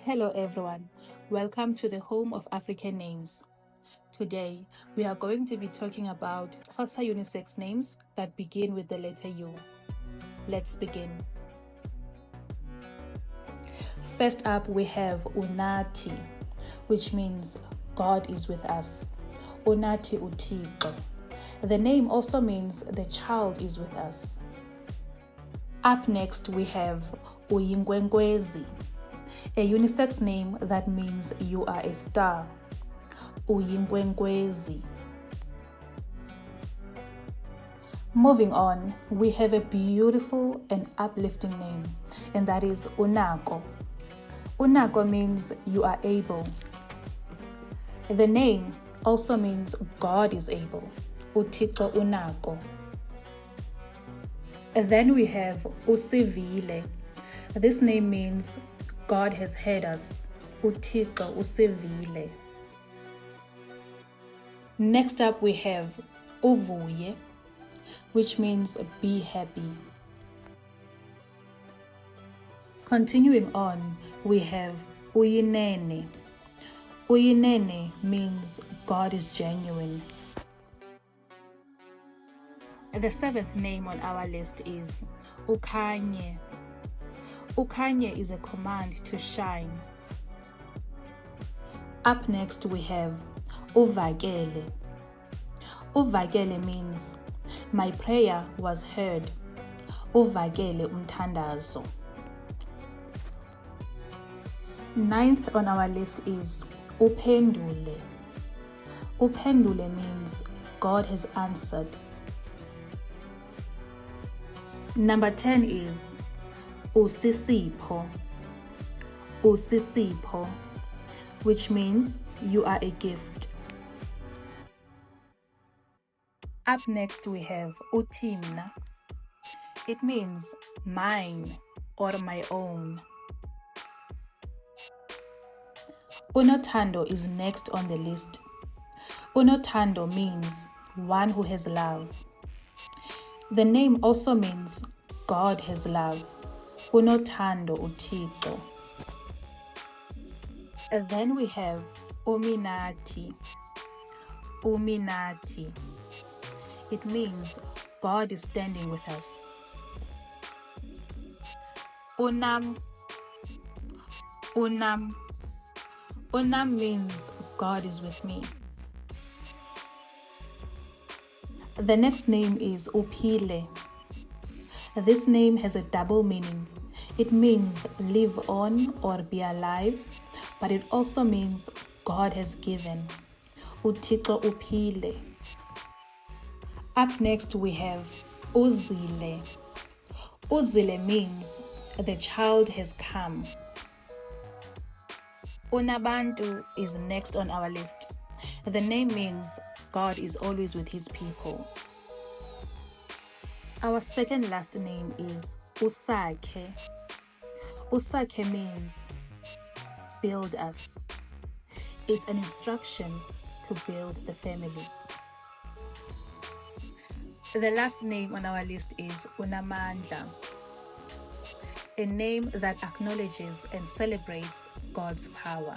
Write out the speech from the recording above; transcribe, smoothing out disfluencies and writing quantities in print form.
Hello everyone, welcome to the home of African names. Today, we are going to be talking about Xhosa unisex names that begin with the letter U. Let's begin. First up, we have Unathi, which means God is with us. Unathi uThixo. The name also means the child is with us. Up next, we have Uyinkwenkwezi, a unisex name that means you are a star. Uyinkwenkwezi. Moving on, we have a beautiful and uplifting name, and that is Unako. Unako means you are able. The name also means God is able. uThixo unako. And then we have Usivile. This name means God has heard us. uThixo usivile. Next up we have Uvuye, which means be happy. Continuing on, we have Uyinene. Uyinene means God is genuine. The seventh name on our list is Ukhanye. Ukhanye is a command to shine. Up next we have Uvakele. Uvakele means my prayer was heard. Uvakele umthandazo. Ninth on our list is Uphendule. Uphendule means God has answered. Number 10 is Usisipho. Usisipho, which means you are a gift. Up next we have Utimna. It means mine or my own. Unothando is next on the list. Unothando means one who has love. The name also means God has love. Unothando uThixo. And then we have Uminathi. Uminathi. It means God is standing with us. Unam. Unam. Unam means God is with me. The next name is Uphile. This name has a double meaning. It means live on or be alive, but it also means God has given. uThixo uphile. Up next we have Uzile. Uzile means the child has come. Unabantu is next on our list. The name means God is always with his people. Our second last name is Usakhe. Usakhe means build us. It's an instruction to build the family. The last name on our list is Unamandla, a name that acknowledges and celebrates God's power.